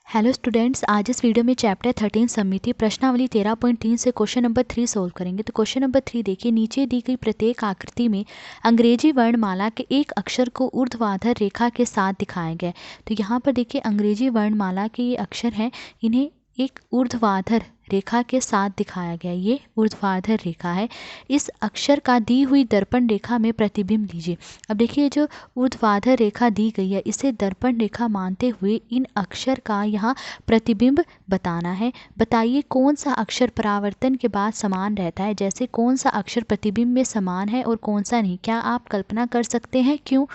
Hello students, आज इस video में चैप्टर 13 सममिति प्रश्नावली 13.3 से क्वेश्चन नंबर 3 सोल्व करेंगे। तो क्वेश्चन नंबर 3 देखिए, नीचे दी गई प्रत्येक आकृति में अंग्रेजी वर्णमाला के एक अक्षर को ऊर्ध्वाधर रेखा के साथ दिखाया गया है। तो यहाँ पर देखिए अंग्रेजी वर्णमाला के ये अक्षर हैं, इन्हें एक ऊर्ध्वाधर रेखा के साथ दिखाया गया। ये ऊर्ध्वाधर रेखा है। इस अक्षर का दी हुई दर्पण रेखा में प्रतिबिंब लीजिए। अब देखिए जो ऊर्ध्वाधर रेखा दी गई है, इसे दर्पण रेखा मानते हुए इन अक्षर का यहाँ प्रतिबिंब बताना है। बताइए कौन सा अक्षर परावर्तन के बाद समान रहता है, जैसे कौन सा अक्षर प्रतिबिंब में समान है और कौन सा नहीं। क्या आप कल्पना कर सकते हैं क्यों?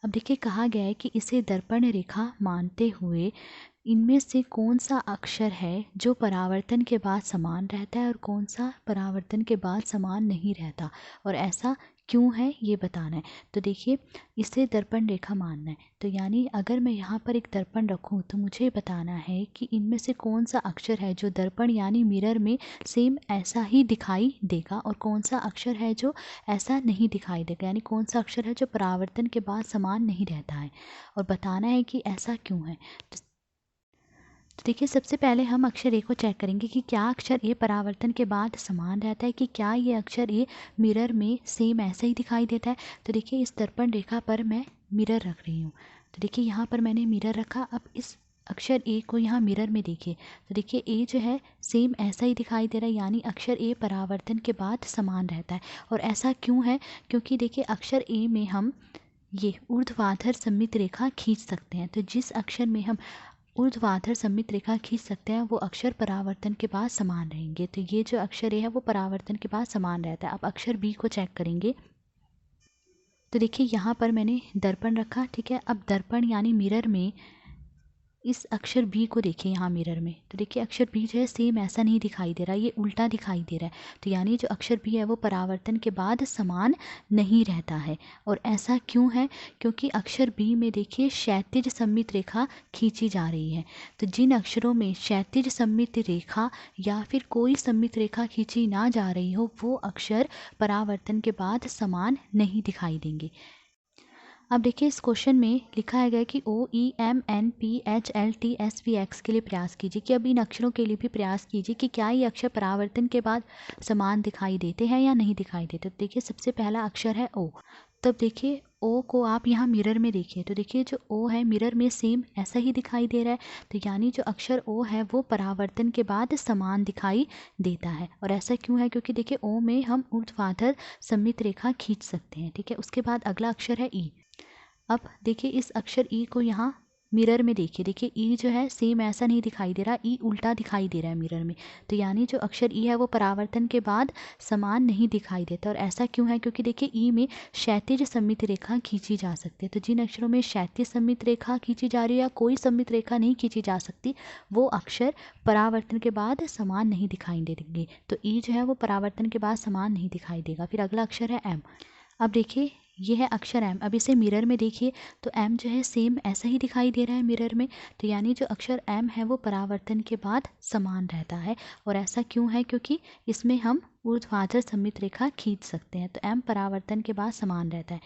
अब देखिए कहा गया है कि इसे दर्पण रेखा मानते हुए इनमें से कौन सा अक्षर है जो परावर्तन के बाद समान रहता है और कौन सा परावर्तन के बाद समान नहीं रहता, और ऐसा क्यों है ये बताना है। तो देखिए इसे दर्पण रेखा मानना है, तो यानी अगर मैं यहाँ पर एक दर्पण रखूँ तो मुझे बताना है कि इनमें से कौन सा अक्षर है जो दर्पण यानी मिरर में सेम ऐसा ही दिखाई देगा और कौन सा अक्षर है जो ऐसा नहीं दिखाई देगा, यानी कौन सा अक्षर है जो परावर्तन के बाद समान नहीं रहता है, और बताना है कि ऐसा क्यों है। तो देखिए सबसे पहले हम अक्षर ए को चेक करेंगे कि क्या अक्षर ए परावर्तन के बाद समान रहता है, कि क्या ये अक्षर ए मिरर में सेम ऐसा ही दिखाई देता है। तो देखिए इस दर्पण रेखा पर मैं मिरर रख रही हूँ। तो देखिए यहाँ पर मैंने मिरर रखा। अब इस अक्षर ए को यहाँ मिरर में देखिए, तो देखिए ए जो है सेम ऐसा ही दिखाई दे रहा है, यानी अक्षर ए परावर्तन के बाद समान रहता है। और ऐसा क्यों है? क्योंकि देखिए अक्षर ए में हम ये ऊर्ध्वाधर सममित रेखा खींच सकते हैं। तो जिस अक्षर में हम ऊर्ध्वाधर सममित रेखा खींच सकते हैं वो अक्षर परावर्तन के बाद समान रहेंगे। तो ये जो अक्षर ए है वो परावर्तन के बाद समान रहता है। अब अक्षर बी को चेक करेंगे। तो देखिए यहाँ पर मैंने दर्पण रखा, ठीक है। अब दर्पण यानी मिरर में इस अक्षर बी को देखिए यहाँ मिरर में, तो देखिए अक्षर बी जो है सेम ऐसा नहीं दिखाई दे रहा, ये उल्टा दिखाई दे रहा है। तो यानी जो अक्षर बी है वो परावर्तन के बाद समान नहीं रहता है। और ऐसा क्यों है? क्योंकि अक्षर बी में देखिए क्षैतिज सममित रेखा खींची जा रही है। तो जिन अक्षरों में क्षैतिज सममित रेखा या फिर कोई सममित रेखा खींची ना जा रही हो वो अक्षर परावर्तन के बाद समान नहीं दिखाई देंगे। अब देखिए इस क्वेश्चन में लिखा है गया कि O E M N P H L T S V X के लिए प्रयास कीजिए, कि अब इन अक्षरों के लिए भी प्रयास कीजिए कि क्या ये अक्षर परावर्तन के बाद समान दिखाई देते हैं या नहीं दिखाई देते। तो देखिए सबसे पहला अक्षर है ओ। तब देखिए ओ को आप यहाँ मिरर में देखिए, तो देखिए जो ओ है मिरर में सेम ऐसा ही दिखाई दे रहा है। तो यानी जो अक्षर ओ है वो परावर्तन के बाद समान दिखाई देता है। और ऐसा क्यों है? क्योंकि देखिए ओ में हम ऊर्ध्वाधर सममित रेखा खींच सकते हैं, ठीक है। उसके बाद अगला अक्षर है ई। अब देखिए इस अक्षर ई को यहाँ मिरर में देखिए, देखिए ई जो है सेम ऐसा नहीं दिखाई दे रहा, ई उल्टा दिखाई दे रहा है मिरर में। तो यानी जो अक्षर ई है वो परावर्तन के बाद समान नहीं दिखाई देता। और ऐसा क्यों है? क्योंकि देखिए ई में क्षैतिज सममित रेखा खींची जा सकती है। तो जिन अक्षरों में क्षैतिज सममित रेखा खींची जा रही है या कोई सममित रेखा नहीं खींची जा सकती वो अक्षर परावर्तन के बाद समान नहीं दिखाई देंगे। तो ई जो है वो परावर्तन के बाद समान नहीं दिखाई देगा। फिर अगला अक्षर है एम। अब देखिए ये है अक्षर एम। अब इसे मिरर में देखिए तो एम जो है सेम ऐसा ही दिखाई दे रहा है मिरर में। तो यानी जो अक्षर एम है वो परावर्तन के बाद समान रहता है। और ऐसा क्यों है? क्योंकि इसमें हम ऊर्ध्वाधर सममित रेखा खींच सकते हैं। तो एम परावर्तन के बाद समान रहता है।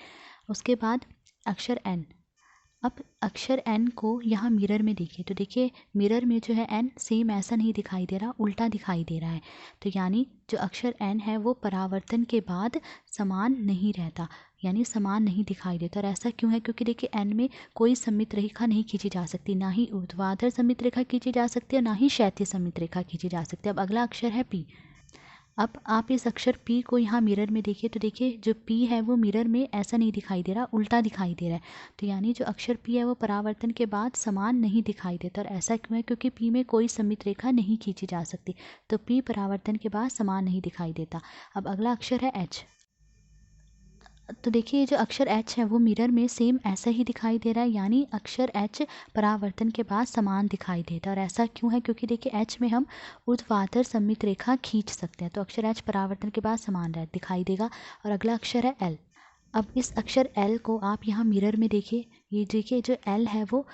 उसके बाद अक्षर एन। अब अक्षर एन को यहाँ मिरर में देखिए, तो देखिए मिरर में जो है एन सेम ऐसा नहीं दिखाई दे रहा, उल्टा दिखाई दे रहा है। तो यानी जो अक्षर एन है वो परावर्तन के बाद समान नहीं रहता, यानी समान नहीं दिखाई देता। और ऐसा क्यों है? क्योंकि देखिए एन में कोई सममित रेखा नहीं खींची जा सकती, ना ही ऊर्ध्वाधर सममित रेखा खींची जा सकती है, ना ही क्षैतिज सममित रेखा खींची जा सकती है। अब अगला अक्षर है पी। अब आप इस अक्षर P को यहाँ मिरर में देखिए, तो देखिए जो P है वो मिरर में ऐसा नहीं दिखाई दे रहा, उल्टा दिखाई दे रहा है। तो यानी जो अक्षर P है वो परावर्तन के बाद समान नहीं दिखाई देता। और ऐसा क्यों है? क्योंकि P में कोई सममित रेखा नहीं खींची जा सकती, तो P परावर्तन के बाद समान नहीं दिखाई देता। अब अगला अक्षर है H। तो देखिए जो अक्षर H है वो मिरर में सेम ऐसा ही दिखाई दे रहा है, यानी अक्षर H परावर्तन के बाद समान दिखाई देता है। और ऐसा क्यों है? क्योंकि देखिए H में हम ऊर्ध्वाधर सममित रेखा खींच सकते हैं, तो अक्षर H परावर्तन के बाद समान दिखाई देगा। और अगला अक्षर है L। अब इस अक्षर L को आप यहाँ मिरर में देखिए, ये देखिए जो L है वो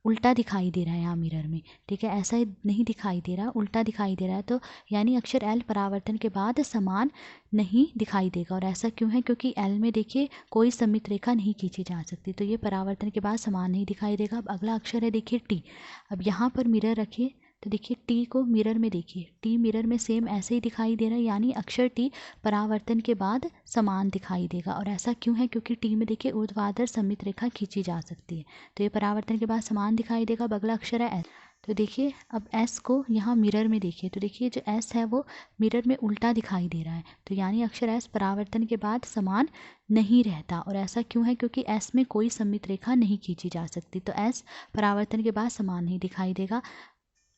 उल्टा दिखाई दे रहा है यहाँ मिरर में, ठीक है, ऐसा ही नहीं दिखाई दे रहा, उल्टा दिखाई दे रहा है। तो यानी अक्षर एल परावर्तन के बाद समान नहीं दिखाई देगा। और ऐसा क्यों है? क्योंकि एल में देखिए कोई सममित रेखा नहीं खींची जा सकती, तो ये परावर्तन के बाद समान नहीं दिखाई देगा। अब अगला अक्षर है देखिए टी। अब यहाँ पर मिरर रखिए तो देखिए टी को मिरर में देखिए, टी मिरर में सेम ऐसे ही दिखाई दे रहा है, यानी अक्षर टी परावर्तन के बाद समान दिखाई देगा। और ऐसा क्यों है? क्योंकि टी में देखिए ऊर्ध्वाधर सममित रेखा खींची जा सकती है, तो ये परावर्तन के बाद समान दिखाई देगा। अब अगला अक्षर है एस। तो देखिए अब एस को यहाँ मिरर में देखिए, तो देखिए जो एस है वो मिरर में उल्टा दिखाई दे रहा है, तो यानी अक्षर एस परावर्तन के बाद समान नहीं रहता। और ऐसा क्यों है? क्योंकि एस में कोई सममित रेखा नहीं खींची जा सकती, तो एस परावर्तन के बाद समान नहीं दिखाई देगा।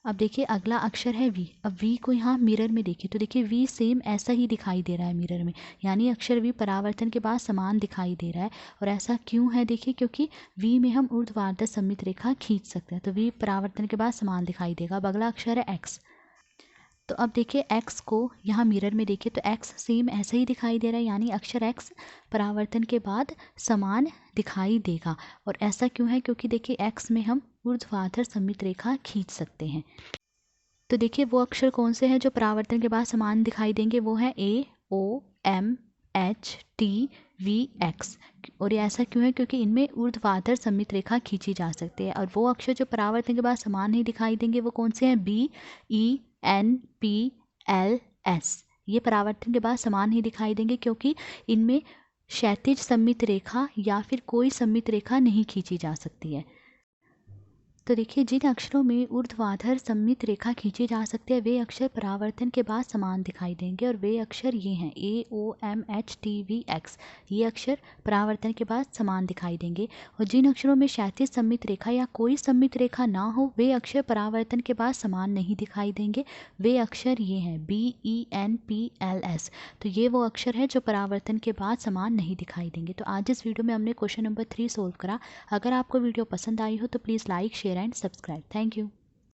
अब देखिए अगला अक्षर है वी। अब वी को यहाँ मिरर में देखिए, तो देखिए वी सेम ऐसा ही दिखाई दे रहा है मिरर में, यानी अक्षर वी परावर्तन के बाद समान दिखाई दे रहा है। और ऐसा क्यों है? देखिए क्योंकि वी में हम ऊर्ध्वाधर सममित रेखा खींच सकते हैं, तो वी परावर्तन के बाद समान दिखाई देगा। अब अगला अक्षर है एक्स। तो अब देखिए एक्स को यहाँ मिरर में देखिए, तो एक्स सेम ऐसा ही दिखाई दे रहा है, यानी अक्षर एक्स परावर्तन के बाद समान दिखाई देगा। और ऐसा क्यों है? क्योंकि देखिए एक्स में हम ऊर्ध्वाधर सममित रेखा खींच सकते हैं। तो देखिए वो अक्षर कौन से हैं जो परावर्तन के बाद समान दिखाई देंगे? वो है A, O, M, H, T, V, X. और ये ऐसा क्यों है? क्योंकि इनमें ऊर्ध्वाधर सममित रेखा खींची जा सकती है। और वो अक्षर जो परावर्तन के बाद समान नहीं दिखाई देंगे वो कौन से हैं? बी, ई, एन, पी, एल, एस। ये परावर्तन के बाद समान नहीं दिखाई देंगे क्योंकि इनमें क्षैतिज सममित रेखा या फिर कोई सममित रेखा नहीं खींची जा सकती है। तो देखिए जिन अक्षरों में ऊर्ध्वाधर सममित रेखा खींची जा सकती है वे अक्षर परावर्तन के बाद समान दिखाई देंगे, और वे अक्षर ये हैं A, O, M, H, T, V, X. ये अक्षर परावर्तन के बाद समान दिखाई देंगे। और जिन अक्षरों में क्षैतिज सममित रेखा या कोई सममित रेखा ना हो वे अक्षर परावर्तन के बाद समान नहीं दिखाई देंगे। वे अक्षर ये हैं बी, ई, एन, पी, एल, एस। तो ये वो अक्षर है जो परावर्तन के बाद समान नहीं दिखाई देंगे। तो आज इस वीडियो में हमने क्वेश्चन नंबर 3 सोल्व करा। अगर आपको वीडियो पसंद आई हो तो please like, share and subscribe. Thank you.